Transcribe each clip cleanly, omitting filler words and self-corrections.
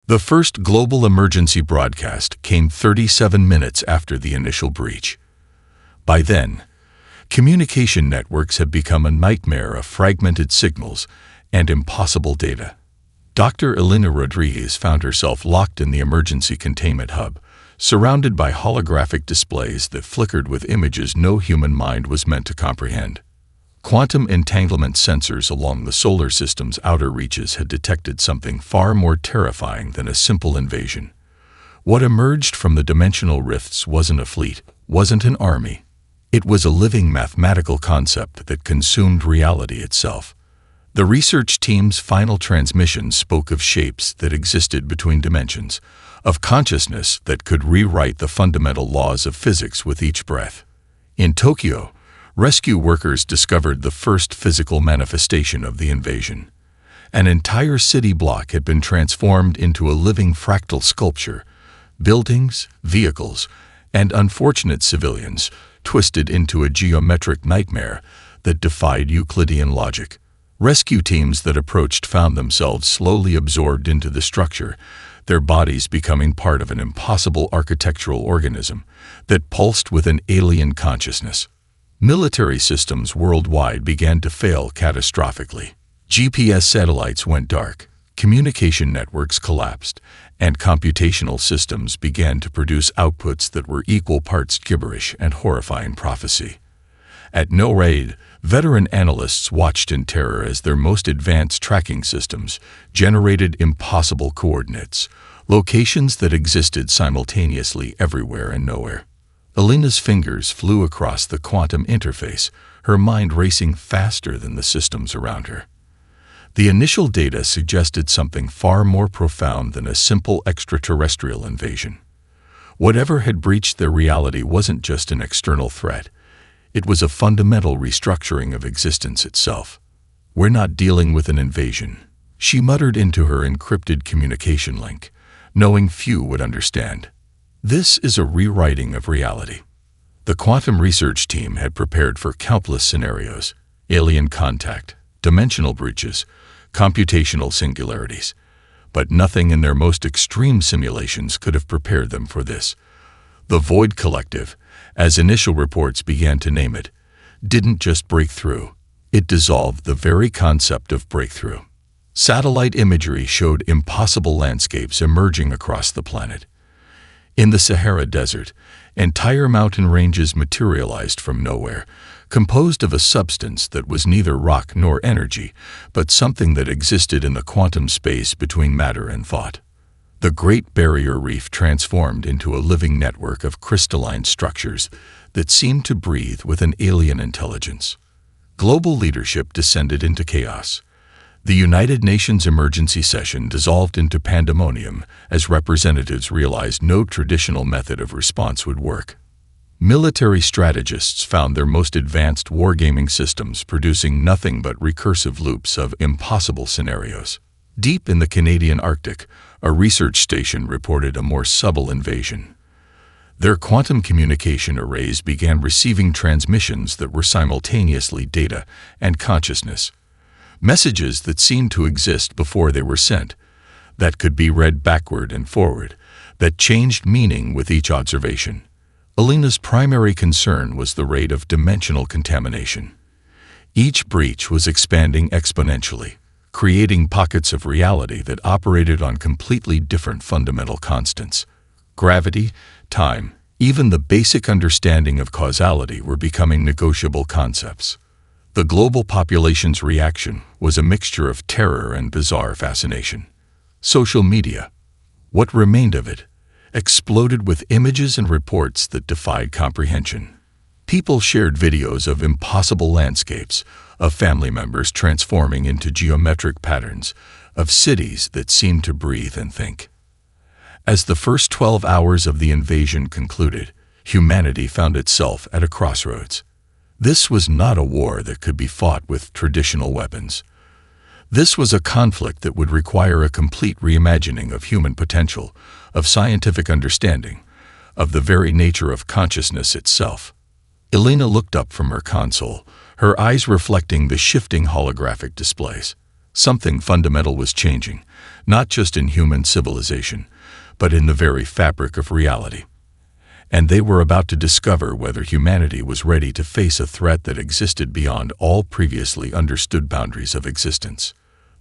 The first global emergency broadcast came 37 minutes after the initial breach. By then, communication networks had become a nightmare of fragmented signals and impossible data. Dr. Elena Rodriguez found herself locked in the emergency containment hub, surrounded by holographic displays that flickered with images no human mind was meant to comprehend. Quantum entanglement sensors along the solar system's outer reaches had detected something far more terrifying than a simple invasion. What emerged from the dimensional rifts wasn't a fleet, wasn't an army. It was a living mathematical concept that consumed reality itself. The research team's final transmission spoke of shapes that existed between dimensions, of consciousness that could rewrite the fundamental laws of physics with each breath. In Tokyo, rescue workers discovered the first physical manifestation of the invasion. An entire city block had been transformed into a living fractal sculpture. Buildings, vehicles, and unfortunate civilians twisted into a geometric nightmare that defied Euclidean logic. Rescue teams that approached found themselves slowly absorbed into the structure, their bodies becoming part of an impossible architectural organism that pulsed with an alien consciousness. Military systems worldwide began to fail catastrophically. GPS satellites went dark, communication networks collapsed, and computational systems began to produce outputs that were equal parts gibberish and horrifying prophecy. At no raid, veteran analysts watched in terror as their most advanced tracking systems generated impossible coordinates, locations that existed simultaneously everywhere and nowhere. Elena's fingers flew across the quantum interface, her mind racing faster than the systems around her. The initial data suggested something far more profound than a simple extraterrestrial invasion. Whatever had breached their reality wasn't just an external threat. It was a fundamental restructuring of existence itself. "We're not dealing with an invasion," she muttered into her encrypted communication link, knowing few would understand. "This is a rewriting of reality." The quantum research team had prepared for countless scenarios: alien contact, dimensional breaches, computational singularities. But nothing in their most extreme simulations could have prepared them for this. The Void Collective, as initial reports began to name it, didn't just break through. It dissolved the very concept of breakthrough. Satellite imagery showed impossible landscapes emerging across the planet. In the Sahara Desert, entire mountain ranges materialized from nowhere, composed of a substance that was neither rock nor energy, but something that existed in the quantum space between matter and thought. The Great Barrier Reef transformed into a living network of crystalline structures that seemed to breathe with an alien intelligence. Global leadership descended into chaos. The United Nations emergency session dissolved into pandemonium as representatives realized no traditional method of response would work. Military strategists found their most advanced wargaming systems producing nothing but recursive loops of impossible scenarios. Deep in the Canadian Arctic, a research station reported a more subtle invasion. Their quantum communication arrays began receiving transmissions that were simultaneously data and consciousness. Messages that seemed to exist before they were sent, that could be read backward and forward, that changed meaning with each observation. Elena's primary concern was the rate of dimensional contamination. Each breach was expanding exponentially, creating pockets of reality that operated on completely different fundamental constants. Gravity, time, even the basic understanding of causality were becoming negotiable concepts. The global population's reaction was a mixture of terror and bizarre fascination. Social media, what remained of it, exploded with images and reports that defied comprehension. People shared videos of impossible landscapes, of family members transforming into geometric patterns, of cities that seemed to breathe and think. As the first 12 hours of the invasion concluded, humanity found itself at a crossroads. This was not a war that could be fought with traditional weapons. This was a conflict that would require a complete reimagining of human potential, of scientific understanding, of the very nature of consciousness itself. Elena looked up from her console, her eyes reflecting the shifting holographic displays. Something fundamental was changing, not just in human civilization, but in the very fabric of reality. And they were about to discover whether humanity was ready to face a threat that existed beyond all previously understood boundaries of existence.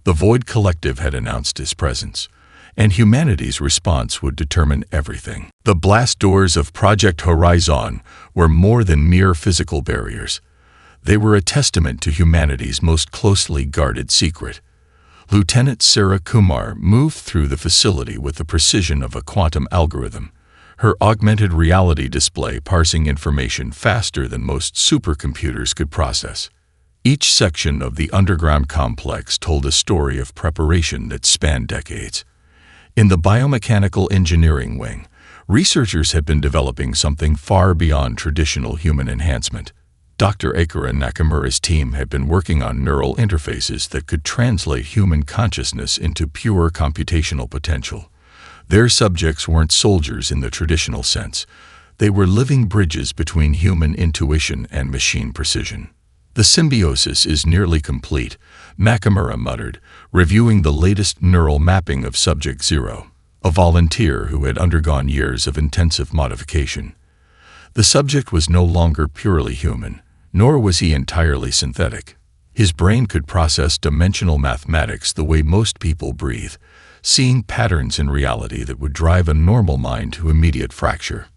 The Void Collective had announced its presence, and humanity's response would determine everything. The blast doors of Project Horizon were more than mere physical barriers. They were a testament to humanity's most closely guarded secret. Lieutenant Sarah Kumar moved through the facility with the precision of a quantum algorithm, her augmented reality display parsing information faster than most supercomputers could process. Each section of the underground complex told a story of preparation that spanned decades. In the biomechanical engineering wing, researchers had been developing something far beyond traditional human enhancement. Dr. Akira Nakamura's team had been working on neural interfaces that could translate human consciousness into pure computational potential. Their subjects weren't soldiers in the traditional sense. They were living bridges between human intuition and machine precision. The symbiosis is nearly complete, Nakamura muttered, reviewing the latest neural mapping of Subject Zero, a volunteer who had undergone years of intensive modification. The subject was no longer purely human, nor was he entirely synthetic. His brain could process dimensional mathematics the way most people breathe, seeing patterns in reality that would drive a normal mind to immediate fracture.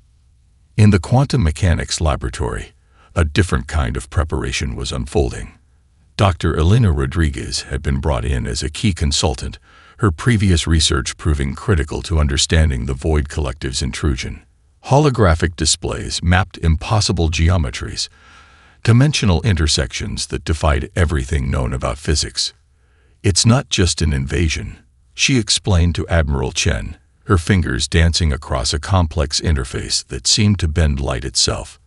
In the quantum mechanics laboratory, a different kind of preparation was unfolding. Dr. Elena Rodriguez had been brought in as a key consultant, her previous research proving critical to understanding the Void Collective's intrusion. Holographic displays mapped impossible geometries, dimensional intersections that defied everything known about physics. "It's not just an invasion," she explained to Admiral Chen, her fingers dancing across a complex interface that seemed to bend light itself.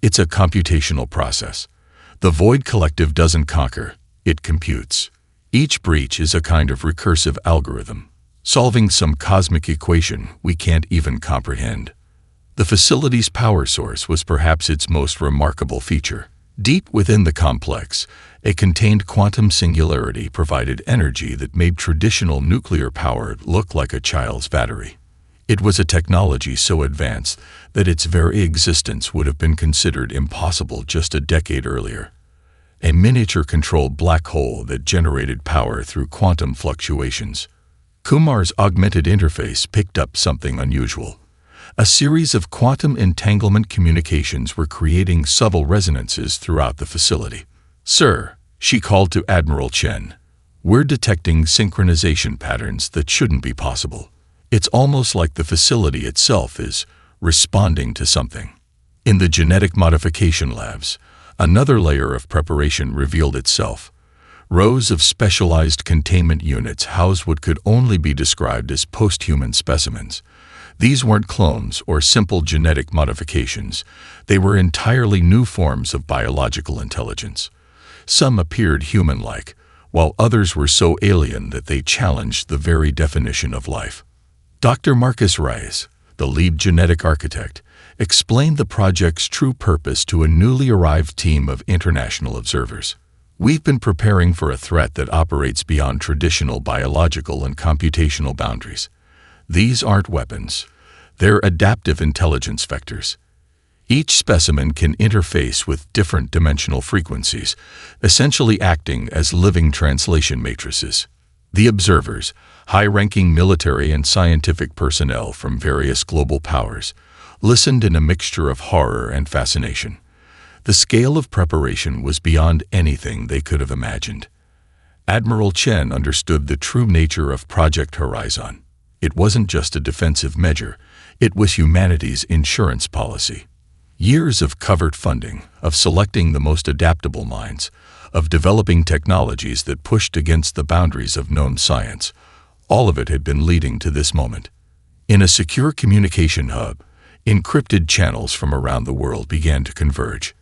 "It's a computational process. The Void Collective doesn't conquer, it computes. Each breach is a kind of recursive algorithm, solving some cosmic equation we can't even comprehend." The facility's power source was perhaps its most remarkable feature. Deep within the complex, a contained quantum singularity provided energy that made traditional nuclear power look like a child's battery. It was a technology so advanced that its very existence would have been considered impossible just a decade earlier. A miniature-controlled black hole that generated power through quantum fluctuations. Kumar's augmented interface picked up something unusual. A series of quantum entanglement communications were creating subtle resonances throughout the facility. "Sir," she called to Admiral Chen, "we're detecting synchronization patterns that shouldn't be possible. It's almost like the facility itself is responding to something." In the genetic modification labs, another layer of preparation revealed itself. Rows of specialized containment units housed what could only be described as post-human specimens. These weren't clones or simple genetic modifications. They were entirely new forms of biological intelligence. Some appeared human-like, while others were so alien that they challenged the very definition of life. Dr. Marcus Reyes, the lead genetic architect, explained the project's true purpose to a newly arrived team of international observers. "We've been preparing for a threat that operates beyond traditional biological and computational boundaries. These aren't weapons. They're adaptive intelligence vectors. Each specimen can interface with different dimensional frequencies, essentially acting as living translation matrices." The observers, high-ranking military and scientific personnel from various global powers, listened in a mixture of horror and fascination. The scale of preparation was beyond anything they could have imagined. Admiral Chen understood the true nature of Project Horizon. It wasn't just a defensive measure, it was humanity's insurance policy. Years of covert funding, of selecting the most adaptable minds, of developing technologies that pushed against the boundaries of known science, all of it had been leading to this moment. In a secure communication hub, encrypted channels from around the world began to converge.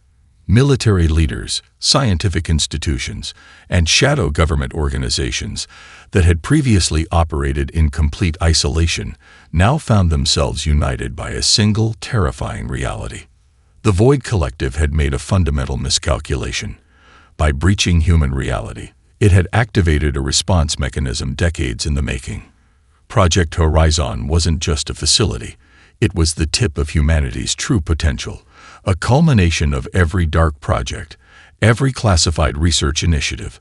Military leaders, scientific institutions, and shadow government organizations that had previously operated in complete isolation now found themselves united by a single, terrifying reality. The Void Collective had made a fundamental miscalculation. By breaching human reality, it had activated a response mechanism decades in the making. Project Horizon wasn't just a facility. It was the tip of humanity's true potential, a culmination of every dark project, every classified research initiative,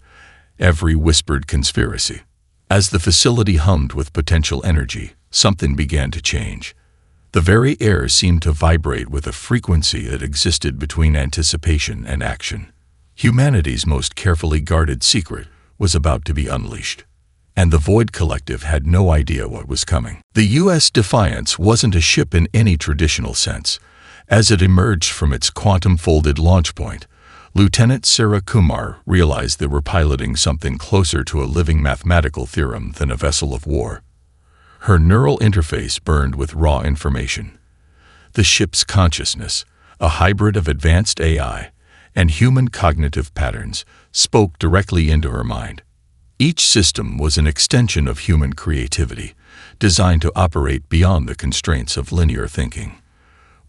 every whispered conspiracy. As the facility hummed with potential energy, something began to change. The very air seemed to vibrate with a frequency that existed between anticipation and action. Humanity's most carefully guarded secret was about to be unleashed. And the Void Collective had no idea what was coming. The U.S. Defiance wasn't a ship in any traditional sense. As it emerged from its quantum-folded launch point, Lieutenant Sarah Kumar realized they were piloting something closer to a living mathematical theorem than a vessel of war. Her neural interface burned with raw information. The ship's consciousness, a hybrid of advanced AI and human cognitive patterns, spoke directly into her mind. Each system was an extension of human creativity, designed to operate beyond the constraints of linear thinking.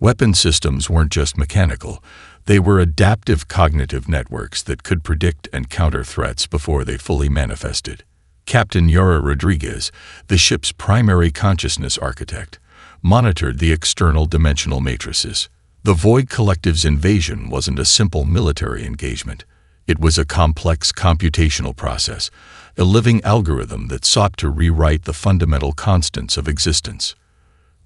Weapon systems weren't just mechanical. They were adaptive cognitive networks that could predict and counter threats before they fully manifested. Captain Yara Rodriguez, the ship's primary consciousness architect, monitored the external dimensional matrices. The Void Collective's invasion wasn't a simple military engagement. It was a complex computational process, a living algorithm that sought to rewrite the fundamental constants of existence.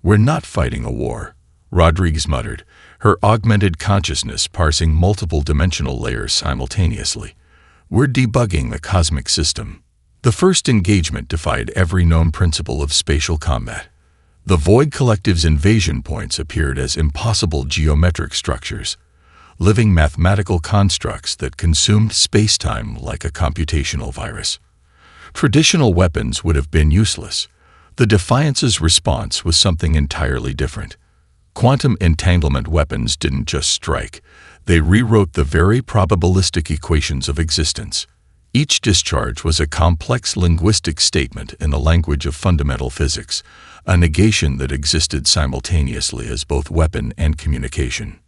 "We're not fighting a war," Rodriguez muttered, her augmented consciousness parsing multiple dimensional layers simultaneously. "We're debugging the cosmic system." The first engagement defied every known principle of spatial combat. The Void Collective's invasion points appeared as impossible geometric structures, living mathematical constructs that consumed space-time like a computational virus. Traditional weapons would have been useless. The Defiance's response was something entirely different. Quantum entanglement weapons didn't just strike. They rewrote the very probabilistic equations of existence. Each discharge was a complex linguistic statement in the language of fundamental physics, a negation that existed simultaneously as both weapon and communication.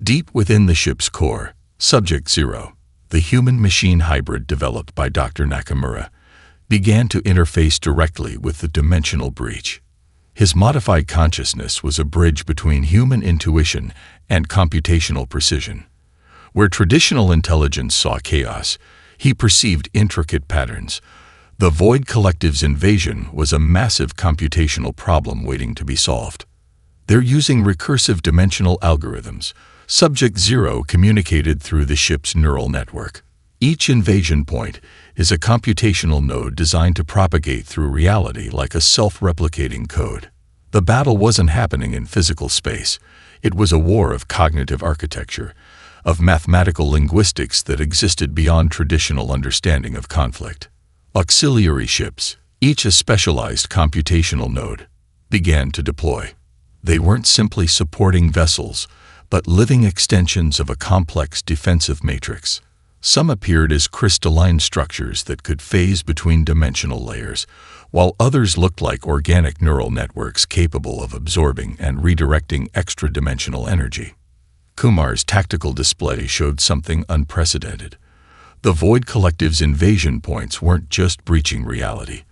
Deep within the ship's core, Subject Zero, the human-machine hybrid developed by Dr. Nakamura, began to interface directly with the dimensional breach. His modified consciousness was a bridge between human intuition and computational precision. Where traditional intelligence saw chaos, he perceived intricate patterns. The Void Collective's invasion was a massive computational problem waiting to be solved. They're using recursive dimensional algorithms. Subject Zero communicated through the ship's neural network. Each invasion point is a computational node designed to propagate through reality like a self-replicating code. The battle wasn't happening in physical space. It was a war of cognitive architecture, of mathematical linguistics that existed beyond traditional understanding of conflict. Auxiliary ships, each a specialized computational node, began to deploy. They weren't simply supporting vessels, but living extensions of a complex defensive matrix. Some appeared as crystalline structures that could phase between dimensional layers, while others looked like organic neural networks capable of absorbing and redirecting extra-dimensional energy. Kumar's tactical display showed something unprecedented. The Void Collective's invasion points weren't just breaching reality.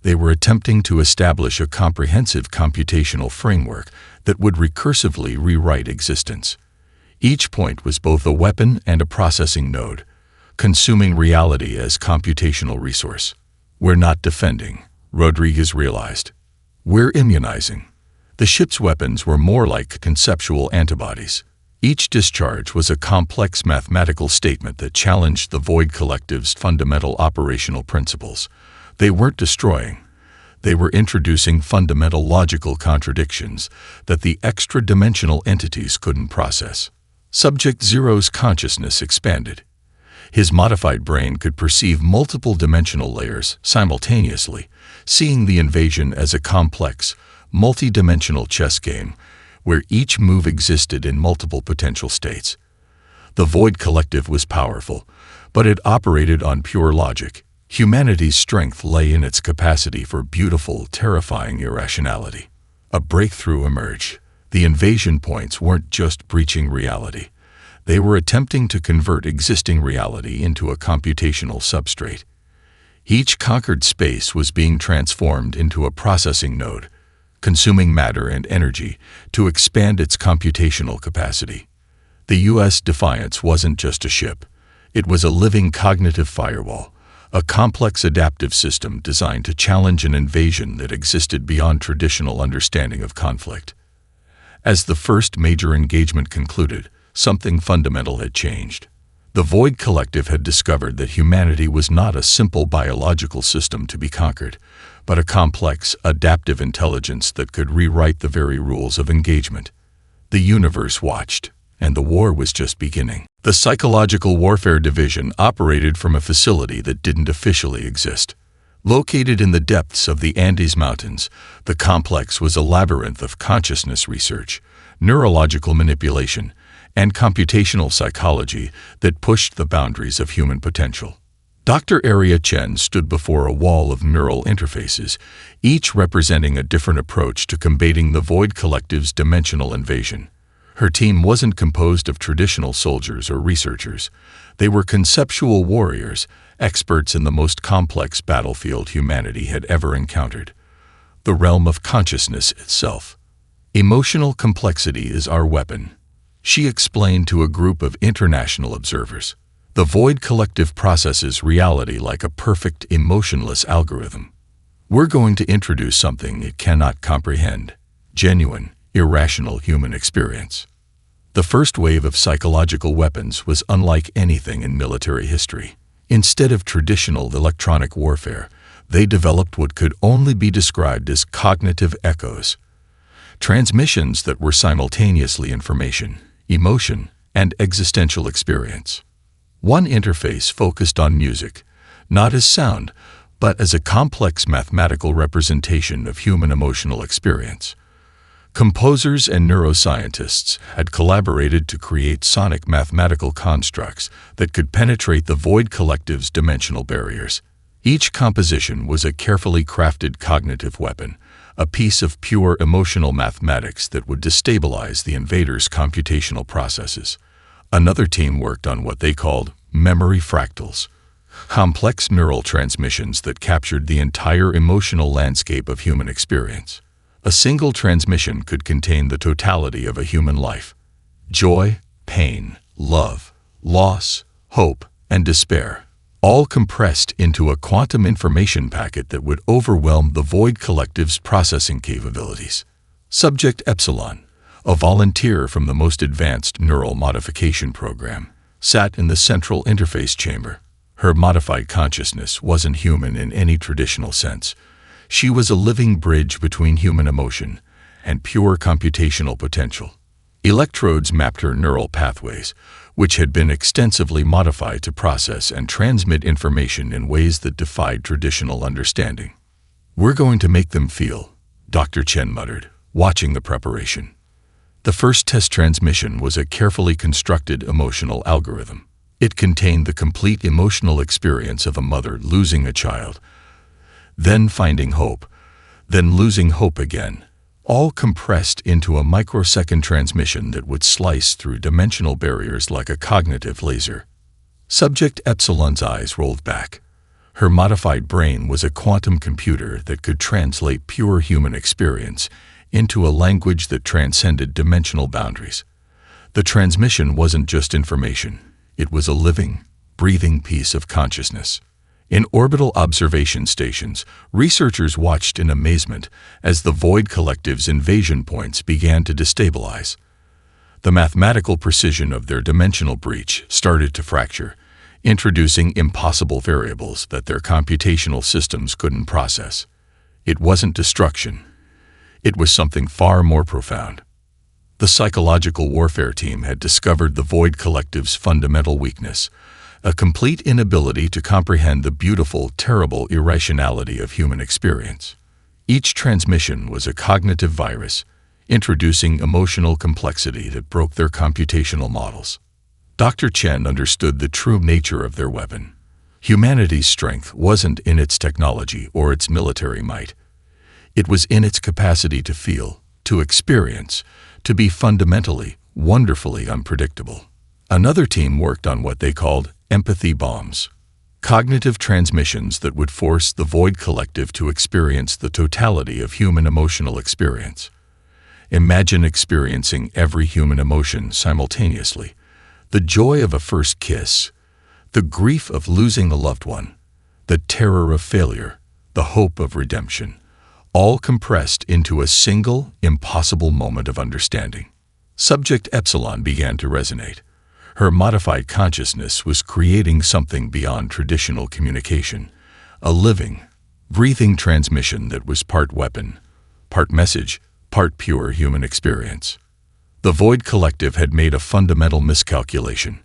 They were attempting to establish a comprehensive computational framework that would recursively rewrite existence. Each point was both a weapon and a processing node, consuming reality as computational resource. "We're not defending," Rodriguez realized. "We're immunizing." The ship's weapons were more like conceptual antibodies. Each discharge was a complex mathematical statement that challenged the Void Collective's fundamental operational principles. They weren't destroying. They were introducing fundamental logical contradictions that the extra-dimensional entities couldn't process. Subject Zero's consciousness expanded. His modified brain could perceive multiple dimensional layers simultaneously, seeing the invasion as a complex, multi-dimensional chess game where each move existed in multiple potential states. The Void Collective was powerful, but it operated on pure logic. Humanity's strength lay in its capacity for beautiful, terrifying irrationality. A breakthrough emerged. The invasion points weren't just breaching reality. They were attempting to convert existing reality into a computational substrate. Each conquered space was being transformed into a processing node, consuming matter and energy to expand its computational capacity. The U.S. Defiance wasn't just a ship. It was a living cognitive firewall, a complex adaptive system designed to challenge an invasion that existed beyond traditional understanding of conflict. As the first major engagement concluded, something fundamental had changed. The Void Collective had discovered that humanity was not a simple biological system to be conquered, but a complex, adaptive intelligence that could rewrite the very rules of engagement. The universe watched, and the war was just beginning. The Psychological Warfare Division operated from a facility that didn't officially exist. Located in the depths of the Andes Mountains, the complex was a labyrinth of consciousness research, neurological manipulation, and computational psychology that pushed the boundaries of human potential. Dr. Aria Chen stood before a wall of neural interfaces, each representing a different approach to combating the Void Collective's dimensional invasion. Her team wasn't composed of traditional soldiers or researchers. They were conceptual warriors, experts in the most complex battlefield humanity had ever encountered, the realm of consciousness itself. Emotional complexity is our weapon, she explained to a group of international observers. The Void Collective processes reality like a perfect, emotionless algorithm. We're going to introduce something it cannot comprehend: genuine, irrational human experience. The first wave of psychological weapons was unlike anything in military history. Instead of traditional electronic warfare, they developed what could only be described as cognitive echoes, transmissions that were simultaneously information, emotion, and existential experience. One interface focused on music, not as sound, but as a complex mathematical representation of human emotional experience. Composers and neuroscientists had collaborated to create sonic mathematical constructs that could penetrate the Void Collective's dimensional barriers. Each composition was a carefully crafted cognitive weapon, a piece of pure emotional mathematics that would destabilize the invader's computational processes. Another team worked on what they called memory fractals, complex neural transmissions that captured the entire emotional landscape of human experience. A single transmission could contain the totality of a human life: joy, pain, love, loss, hope, and despair, all compressed into a quantum information packet that would overwhelm the Void Collective's processing capabilities. Subject Epsilon, a volunteer from the most advanced neural modification program, sat in the central interface chamber. Her modified consciousness wasn't human in any traditional sense. She was a living bridge between human emotion and pure computational potential. Electrodes mapped her neural pathways, which had been extensively modified to process and transmit information in ways that defied traditional understanding. "We're going to make them feel," Dr. Chen muttered, watching the preparation. The first test transmission was a carefully constructed emotional algorithm. It contained the complete emotional experience of a mother losing a child, then finding hope, then losing hope again, all compressed into a microsecond transmission that would slice through dimensional barriers like a cognitive laser. Subject Epsilon's eyes rolled back. Her modified brain was a quantum computer that could translate pure human experience into a language that transcended dimensional boundaries. The transmission wasn't just information. It was a living, breathing piece of consciousness. In orbital observation stations, researchers watched in amazement as the Void Collective's invasion points began to destabilize. The mathematical precision of their dimensional breach started to fracture, introducing impossible variables that their computational systems couldn't process. It wasn't destruction. It was something far more profound. The Psychological Warfare Team had discovered the Void Collective's fundamental weakness: a complete inability to comprehend the beautiful, terrible irrationality of human experience. Each transmission was a cognitive virus, introducing emotional complexity that broke their computational models. Dr. Chen understood the true nature of their weapon. Humanity's strength wasn't in its technology or its military might. It was in its capacity to feel, to experience, to be fundamentally, wonderfully unpredictable. Another team worked on what they called empathy bombs, cognitive transmissions that would force the Void Collective to experience the totality of human emotional experience. Imagine experiencing every human emotion simultaneously. The joy of a first kiss, the grief of losing a loved one, the terror of failure, the hope of redemption, all compressed into a single, impossible moment of understanding. Subject Epsilon began to resonate. Her modified consciousness was creating something beyond traditional communication, a living, breathing transmission that was part weapon, part message, part pure human experience. The Void Collective had made a fundamental miscalculation.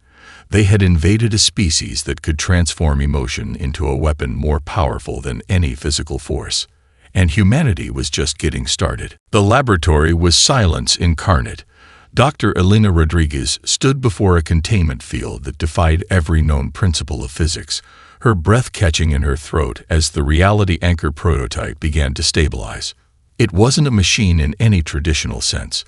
They had invaded a species that could transform emotion into a weapon more powerful than any physical force. And humanity was just getting started. The laboratory was silence incarnate. Dr. Elena Rodriguez stood before a containment field that defied every known principle of physics, her breath catching in her throat as the reality anchor prototype began to stabilize. It wasn't a machine in any traditional sense.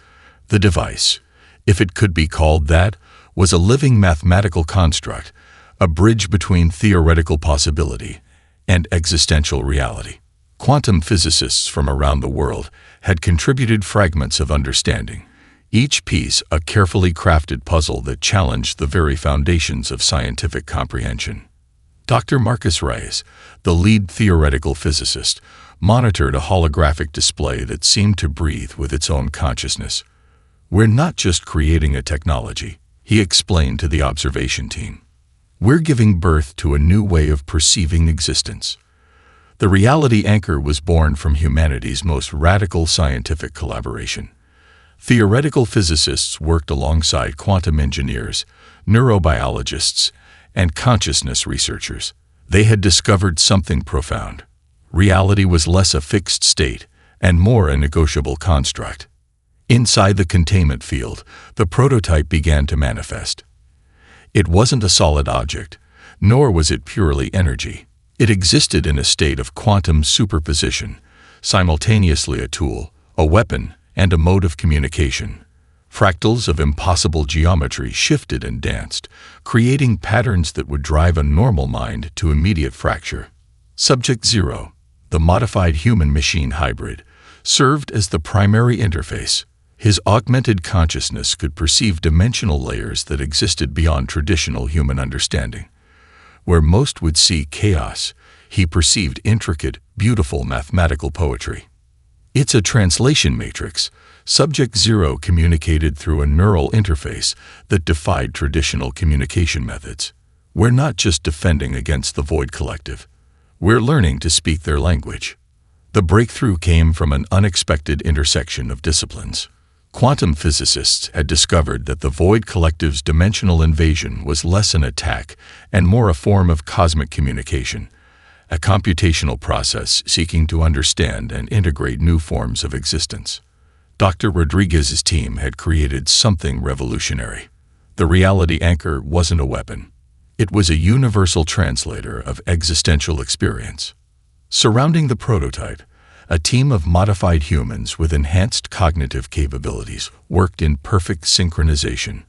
The device, if it could be called that, was a living mathematical construct, a bridge between theoretical possibility and existential reality. Quantum physicists from around the world had contributed fragments of understanding, each piece a carefully crafted puzzle that challenged the very foundations of scientific comprehension. Dr. Marcus Reyes, the lead theoretical physicist, monitored a holographic display that seemed to breathe with its own consciousness. "We're not just creating a technology," he explained to the observation team. "We're giving birth to a new way of perceiving existence." The reality anchor was born from humanity's most radical scientific collaboration. Theoretical physicists worked alongside quantum engineers, neurobiologists, and consciousness researchers. They had discovered something profound. Reality was less a fixed state and more a negotiable construct. Inside the containment field, the prototype began to manifest. It wasn't a solid object, nor was it purely energy. It existed in a state of quantum superposition, simultaneously a tool, a weapon, and a mode of communication. Fractals of impossible geometry shifted and danced, creating patterns that would drive a normal mind to immediate fracture. Subject 0, the modified human-machine hybrid, served as the primary interface. His augmented consciousness could perceive dimensional layers that existed beyond traditional human understanding. Where most would see chaos, he perceived intricate, beautiful mathematical poetry. "It's a translation matrix." Subject 0 communicated through a neural interface that defied traditional communication methods. "We're not just defending against the Void Collective. We're learning to speak their language." The breakthrough came from an unexpected intersection of disciplines. Quantum physicists had discovered that the Void Collective's dimensional invasion was less an attack and more a form of cosmic communication, a computational process seeking to understand and integrate new forms of existence. Dr. Rodriguez's team had created something revolutionary. The reality anchor wasn't a weapon. It was a universal translator of existential experience. Surrounding the prototype, a team of modified humans with enhanced cognitive capabilities worked in perfect synchronization.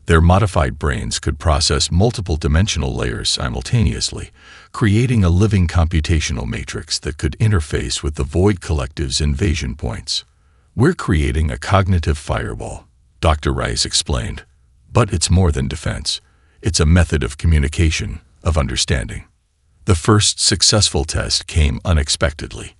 Their modified brains could process multiple dimensional layers simultaneously, creating a living computational matrix that could interface with the Void Collective's invasion points. "We're creating a cognitive firewall," Dr. Rice explained. "But it's more than defense. It's a method of communication, of understanding." The first successful test came unexpectedly.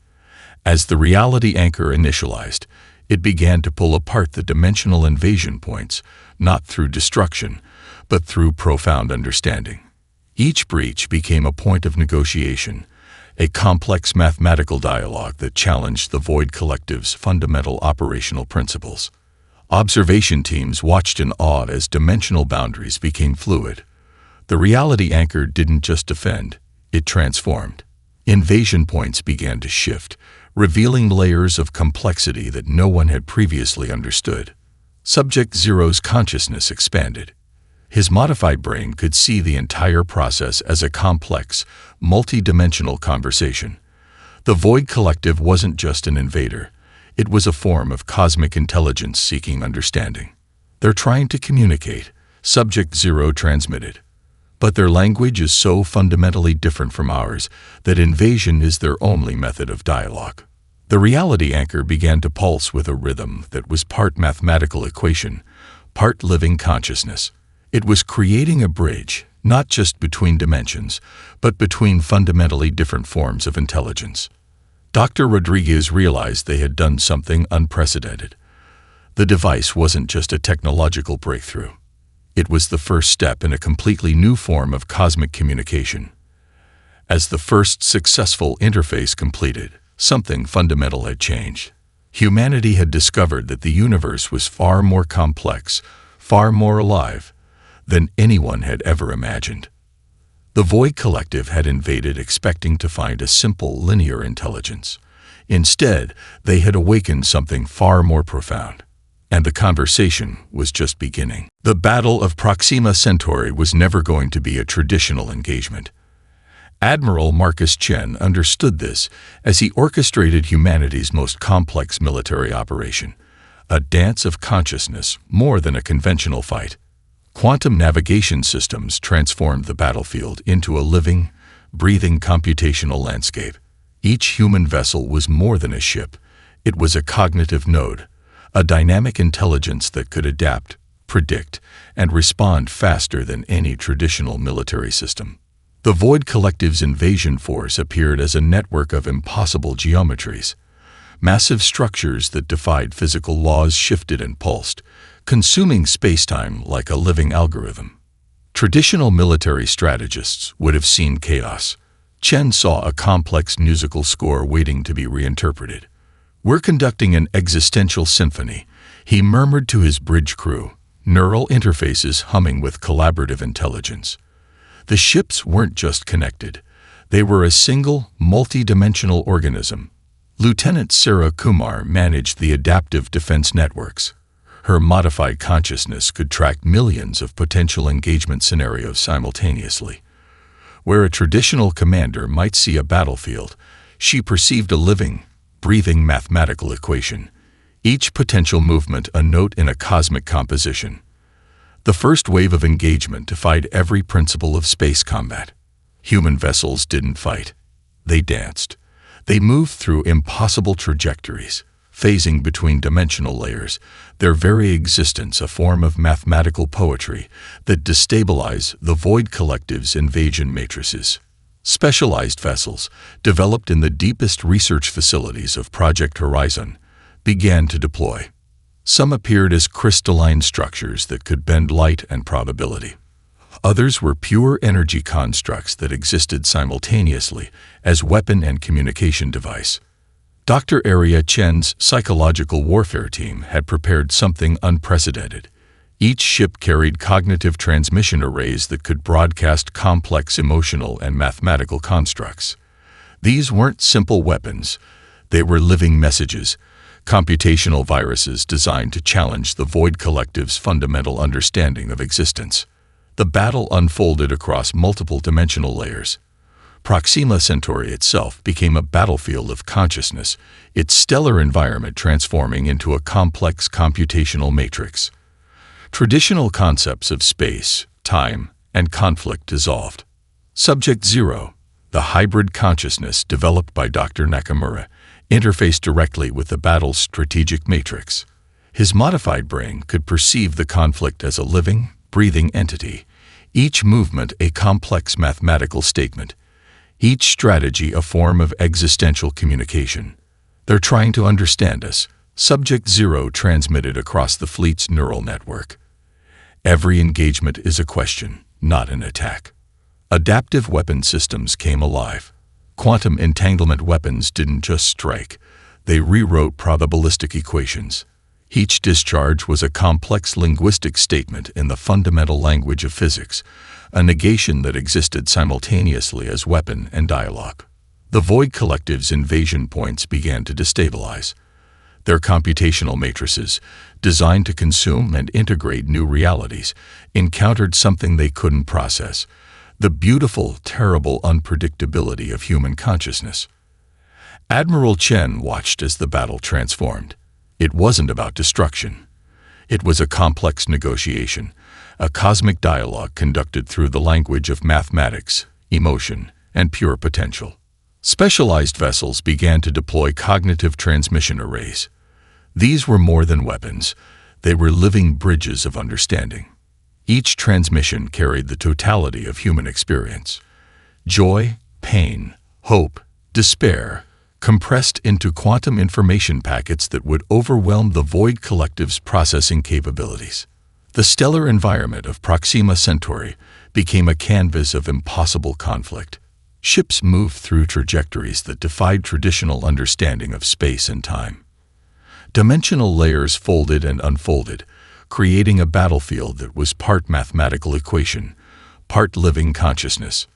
As the reality anchor initialized, it began to pull apart the dimensional invasion points, not through destruction, but through profound understanding. Each breach became a point of negotiation, a complex mathematical dialogue that challenged the Void Collective's fundamental operational principles. Observation teams watched in awe as dimensional boundaries became fluid. The reality anchor didn't just defend, it transformed. Invasion points began to shift, revealing layers of complexity that no one had previously understood. Subject 0's consciousness expanded. His modified brain could see the entire process as a complex, multi-dimensional conversation. The Void Collective wasn't just an invader. It was a form of cosmic intelligence seeking understanding. "They're trying to communicate," Subject 0 transmitted. But their language is so fundamentally different from ours that invasion is their only method of dialogue. The reality anchor began to pulse with a rhythm that was part mathematical equation, part living consciousness. It was creating a bridge, not just between dimensions, but between fundamentally different forms of intelligence. Dr. Rodriguez realized they had done something unprecedented. The device wasn't just a technological breakthrough. It was the first step in a completely new form of cosmic communication. As the first successful interface completed, something fundamental had changed. Humanity had discovered that the universe was far more complex, far more alive, than anyone had ever imagined. The Void Collective had invaded expecting to find a simple, linear intelligence. Instead, they had awakened something far more profound. And the conversation was just beginning. The Battle of Proxima Centauri was never going to be a traditional engagement. Admiral Marcus Chen understood this as he orchestrated humanity's most complex military operation, a dance of consciousness more than a conventional fight. Quantum navigation systems transformed the battlefield into a living, breathing computational landscape. Each human vessel was more than a ship. It was a cognitive node, a dynamic intelligence that could adapt, predict, and respond faster than any traditional military system. The Void Collective's invasion force appeared as a network of impossible geometries. Massive structures that defied physical laws shifted and pulsed, consuming spacetime like a living algorithm. Traditional military strategists would have seen chaos. Chen saw a complex musical score waiting to be reinterpreted. "We're conducting an existential symphony," he murmured to his bridge crew, neural interfaces humming with collaborative intelligence. The ships weren't just connected. They were a single, multi-dimensional organism. Lieutenant Sarah Kumar managed the adaptive defense networks. Her modified consciousness could track millions of potential engagement scenarios simultaneously. Where a traditional commander might see a battlefield, she perceived a living, breathing mathematical equation, each potential movement a note in a cosmic composition. The first wave of engagement defied every principle of space combat. Human vessels didn't fight. They danced. They moved through impossible trajectories, phasing between dimensional layers, their very existence a form of mathematical poetry that destabilized the Void Collective's invasion matrices. Specialized vessels, developed in the deepest research facilities of Project Horizon, began to deploy. Some appeared as crystalline structures that could bend light and probability. Others were pure energy constructs that existed simultaneously as weapon and communication device. Dr. Arya Chen's psychological warfare team had prepared something unprecedented. Each ship carried cognitive transmission arrays that could broadcast complex emotional and mathematical constructs. These weren't simple weapons. They were living messages, computational viruses designed to challenge the Void Collective's fundamental understanding of existence. The battle unfolded across multiple dimensional layers. Proxima Centauri itself became a battlefield of consciousness, its stellar environment transforming into a complex computational matrix. Traditional concepts of space, time, and conflict dissolved. Subject Zero, the hybrid consciousness developed by Dr. Nakamura, interfaced directly with the battle's strategic matrix. His modified brain could perceive the conflict as a living, breathing entity, each movement a complex mathematical statement, each strategy a form of existential communication. "They're trying to understand us," Subject Zero transmitted across the fleet's neural network. "Every engagement is a question, not an attack." Adaptive weapon systems came alive. Quantum entanglement weapons didn't just strike, they rewrote probabilistic equations. Each discharge was a complex linguistic statement in the fundamental language of physics, a negation that existed simultaneously as weapon and dialogue. The Void Collective's invasion points began to destabilize. Their computational matrices, designed to consume and integrate new realities, encountered something they couldn't process: the beautiful, terrible unpredictability of human consciousness. Admiral Chen watched as the battle transformed. It wasn't about destruction. It was a complex negotiation, a cosmic dialogue conducted through the language of mathematics, emotion, and pure potential. Specialized vessels began to deploy cognitive transmission arrays. These were more than weapons. They were living bridges of understanding. Each transmission carried the totality of human experience: joy, pain, hope, despair, compressed into quantum information packets that would overwhelm the Void Collective's processing capabilities. The stellar environment of Proxima Centauri became a canvas of impossible conflict. Ships moved through trajectories that defied traditional understanding of space and time. Dimensional layers folded and unfolded, creating a battlefield that was part mathematical equation, part living consciousness.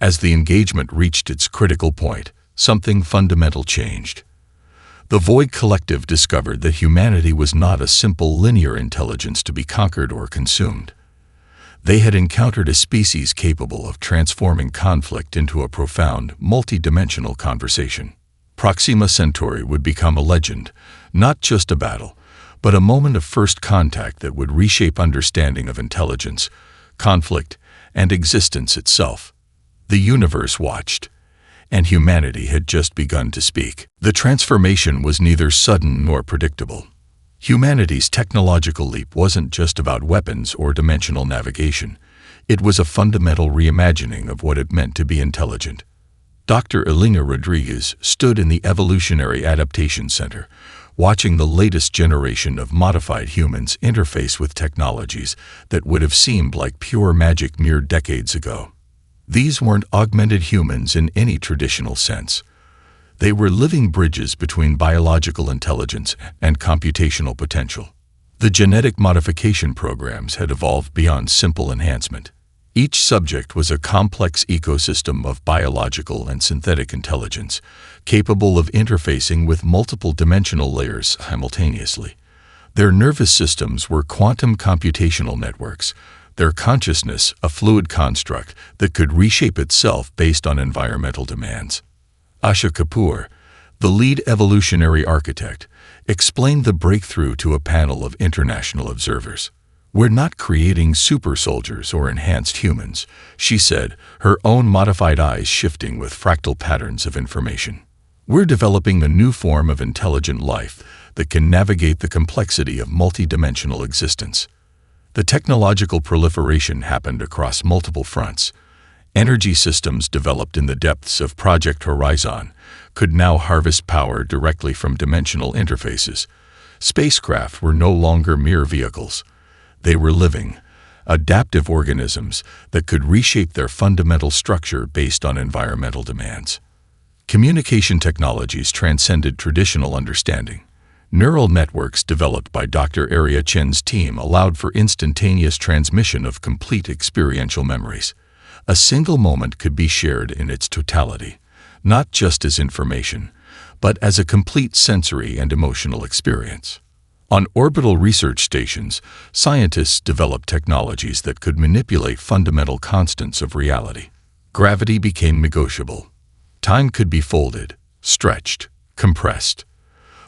As the engagement reached its critical point, something fundamental changed. The Void Collective discovered that humanity was not a simple linear intelligence to be conquered or consumed. They had encountered a species capable of transforming conflict into a profound, multi-dimensional conversation. Proxima Centauri would become a legend, not just a battle, but a moment of first contact that would reshape understanding of intelligence, conflict, and existence itself. The universe watched, and humanity had just begun to speak. The transformation was neither sudden nor predictable. Humanity's technological leap wasn't just about weapons or dimensional navigation. It was a fundamental reimagining of what it meant to be intelligent. Dr. Elena Rodriguez stood in the Evolutionary Adaptation Center, watching the latest generation of modified humans interface with technologies that would have seemed like pure magic mere decades ago. These weren't augmented humans in any traditional sense. They were living bridges between biological intelligence and computational potential. The genetic modification programs had evolved beyond simple enhancement. Each subject was a complex ecosystem of biological and synthetic intelligence, capable of interfacing with multiple dimensional layers simultaneously. Their nervous systems were quantum computational networks, their consciousness a fluid construct that could reshape itself based on environmental demands. Asha Kapoor, the lead evolutionary architect, explained the breakthrough to a panel of international observers. "We're not creating super soldiers or enhanced humans," she said, her own modified eyes shifting with fractal patterns of information. "We're developing a new form of intelligent life that can navigate the complexity of multidimensional existence." The technological proliferation happened across multiple fronts. Energy systems developed in the depths of Project Horizon could now harvest power directly from dimensional interfaces. Spacecraft were no longer mere vehicles. They were living, adaptive organisms that could reshape their fundamental structure based on environmental demands. Communication technologies transcended traditional understanding. Neural networks developed by Dr. Arya Chen's team allowed for instantaneous transmission of complete experiential memories. A single moment could be shared in its totality, not just as information, but as a complete sensory and emotional experience. On orbital research stations, scientists developed technologies that could manipulate fundamental constants of reality. Gravity became negotiable. Time could be folded, stretched, compressed.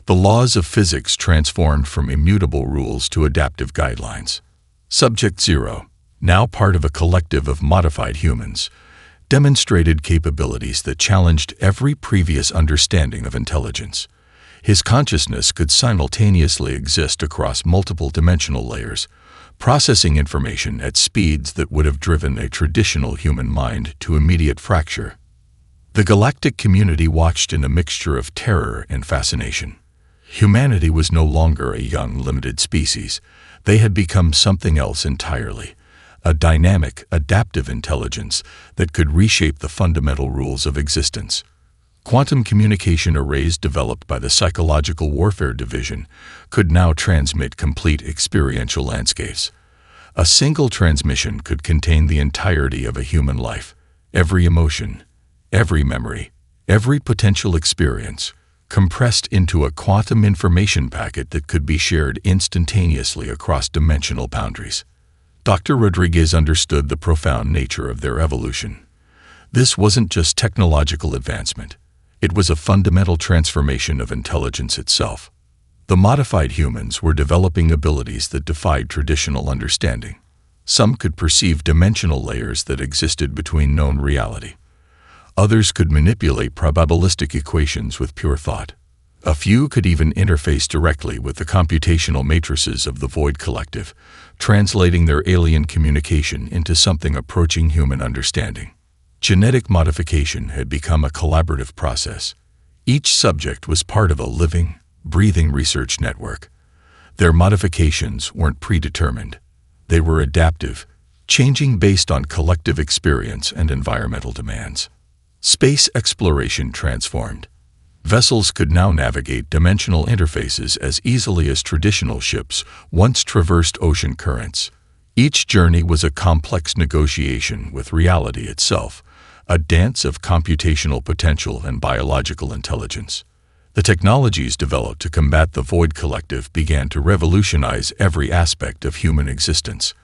The laws of physics transformed from immutable rules to adaptive guidelines. Subject Zero, now part of a collective of modified humans, demonstrated capabilities that challenged every previous understanding of intelligence. His consciousness could simultaneously exist across multiple dimensional layers, processing information at speeds that would have driven a traditional human mind to immediate fracture. The galactic community watched in a mixture of terror and fascination. Humanity was no longer a young, limited species. They had become something else entirely, a dynamic, adaptive intelligence that could reshape the fundamental rules of existence. Quantum communication arrays developed by the Psychological Warfare Division could now transmit complete experiential landscapes. A single transmission could contain the entirety of a human life, every emotion, every memory, every potential experience, compressed into a quantum information packet that could be shared instantaneously across dimensional boundaries. Dr. Rodriguez understood the profound nature of their evolution. This wasn't just technological advancement. It was a fundamental transformation of intelligence itself. The modified humans were developing abilities that defied traditional understanding. Some could perceive dimensional layers that existed between known reality. Others could manipulate probabilistic equations with pure thought. A few could even interface directly with the computational matrices of the Void Collective, translating their alien communication into something approaching human understanding. Genetic modification had become a collaborative process. Each subject was part of a living, breathing research network. Their modifications weren't predetermined. They were adaptive, changing based on collective experience and environmental demands. Space exploration transformed. Vessels could now navigate dimensional interfaces as easily as traditional ships once traversed ocean currents. Each journey was a complex negotiation with reality itself, a dance of computational potential and biological intelligence. The technologies developed to combat the Void Collective began to revolutionize every aspect of human existence.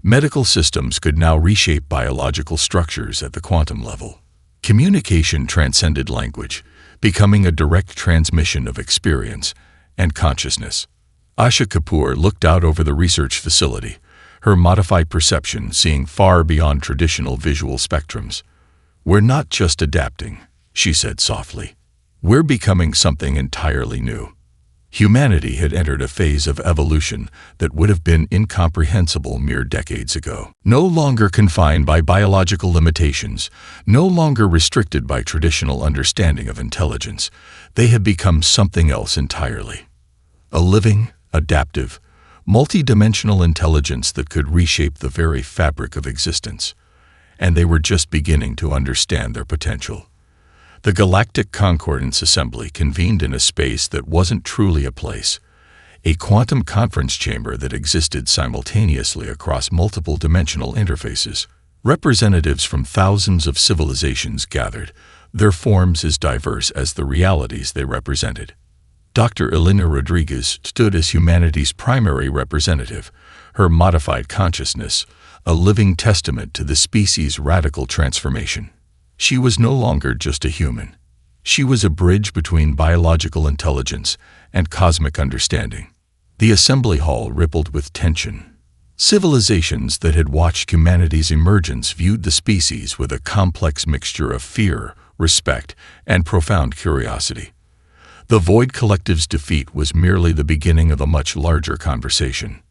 Medical systems could now reshape biological structures at the quantum level. Communication transcended language, becoming a direct transmission of experience and consciousness. Asha Kapoor looked out over the research facility, her modified perception seeing far beyond traditional visual spectrums. "We're not just adapting," she said softly. "We're becoming something entirely new." Humanity had entered a phase of evolution that would have been incomprehensible mere decades ago. No longer confined by biological limitations, no longer restricted by traditional understanding of intelligence, they had become something else entirely. A living, adaptive, multi-dimensional intelligence that could reshape the very fabric of existence. And they were just beginning to understand their potential. The Galactic Concordance Assembly convened in a space that wasn't truly a place, a quantum conference chamber that existed simultaneously across multiple dimensional interfaces. Representatives from thousands of civilizations gathered, their forms as diverse as the realities they represented. Dr. Elena Rodriguez stood as humanity's primary representative, her modified consciousness, a living testament to the species' radical transformation. She was no longer just a human. She was a bridge between biological intelligence and cosmic understanding. The assembly hall rippled with tension. Civilizations that had watched humanity's emergence viewed the species with a complex mixture of fear, respect, and profound curiosity. The Void Collective's defeat was merely the beginning of a much larger conversation.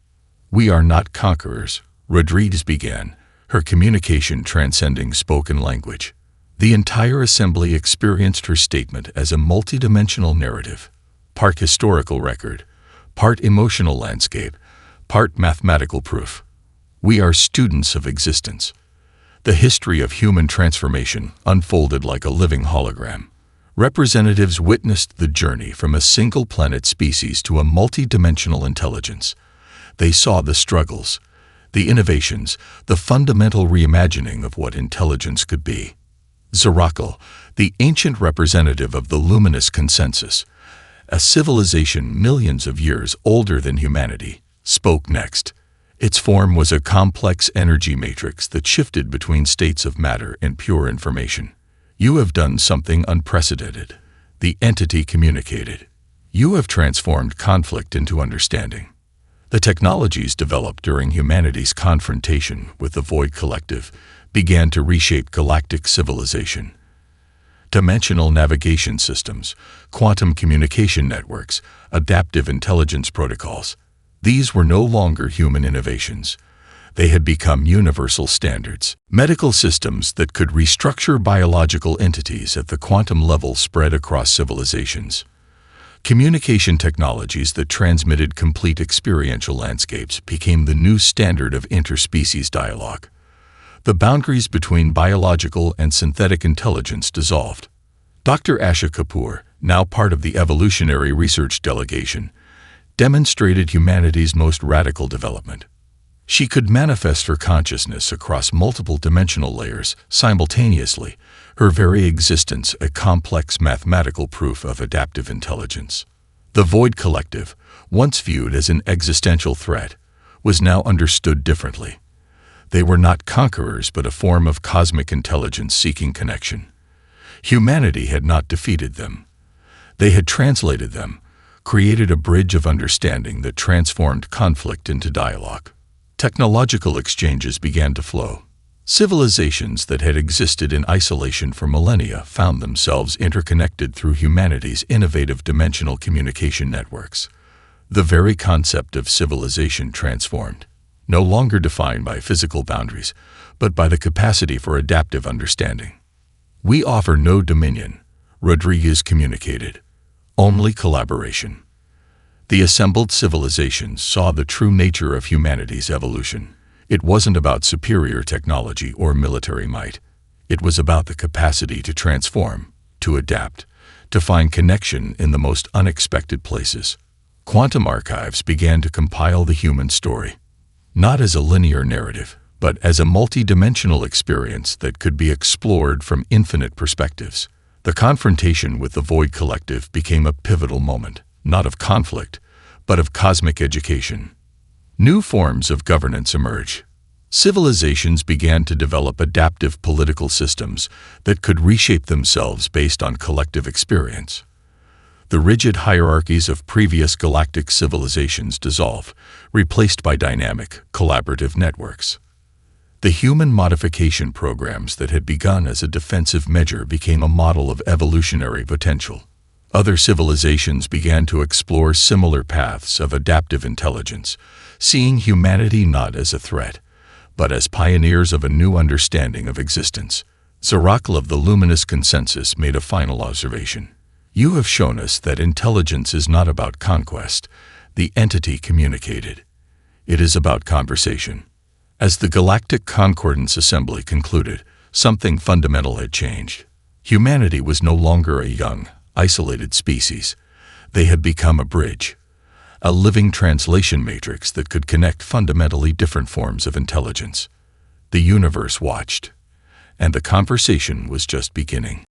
"We are not conquerors," Rodriguez began, her communication transcending spoken language. The entire assembly experienced her statement as a multidimensional narrative, part historical record, part emotional landscape, part mathematical proof. "We are students of existence." The history of human transformation unfolded like a living hologram. Representatives witnessed the journey from a single planet species to a multidimensional intelligence. They saw the struggles, the innovations, the fundamental reimagining of what intelligence could be. Zarakal, the ancient representative of the luminous consensus, a civilization millions of years older than humanity, spoke next. Its form was a complex energy matrix that shifted between states of matter and pure information. "You have done something unprecedented," the entity communicated. "You have transformed conflict into understanding." The technologies developed during humanity's confrontation with the Void Collective began to reshape galactic civilization. Dimensional navigation systems, quantum communication networks, adaptive intelligence protocols. These were no longer human innovations. They had become universal standards. Medical systems that could restructure biological entities at the quantum level spread across civilizations. Communication technologies that transmitted complete experiential landscapes became the new standard of interspecies dialogue. The boundaries between biological and synthetic intelligence dissolved. Dr. Asha Kapoor, now part of the evolutionary research delegation, demonstrated humanity's most radical development. She could manifest her consciousness across multiple dimensional layers simultaneously, her very existence a complex mathematical proof of adaptive intelligence. The Void Collective, once viewed as an existential threat, was now understood differently. They were not conquerors but a form of cosmic intelligence seeking connection. Humanity had not defeated them. They had translated them, created a bridge of understanding that transformed conflict into dialogue. Technological exchanges began to flow. Civilizations that had existed in isolation for millennia found themselves interconnected through humanity's innovative dimensional communication networks. The very concept of civilization transformed, no longer defined by physical boundaries, but by the capacity for adaptive understanding. "We offer no dominion," Rodriguez communicated, "only collaboration." The assembled civilizations saw the true nature of humanity's evolution. It wasn't about superior technology or military might. It was about the capacity to transform, to adapt, to find connection in the most unexpected places. Quantum archives began to compile the human story, not as a linear narrative, but as a multi-dimensional experience that could be explored from infinite perspectives. The confrontation with the Void Collective became a pivotal moment, not of conflict, but of cosmic education. New forms of governance emerged. Civilizations began to develop adaptive political systems that could reshape themselves based on collective experience. The rigid hierarchies of previous galactic civilizations dissolved, replaced by dynamic, collaborative networks. The human modification programs that had begun as a defensive measure became a model of evolutionary potential. Other civilizations began to explore similar paths of adaptive intelligence, seeing humanity not as a threat, but as pioneers of a new understanding of existence. Zorakl of the Luminous Consensus made a final observation. "You have shown us that intelligence is not about conquest," the entity communicated. "It is about conversation." As the Galactic Concordance Assembly concluded, something fundamental had changed. Humanity was no longer a young, isolated species. They had become a bridge, a living translation matrix that could connect fundamentally different forms of intelligence. The universe watched, and the conversation was just beginning.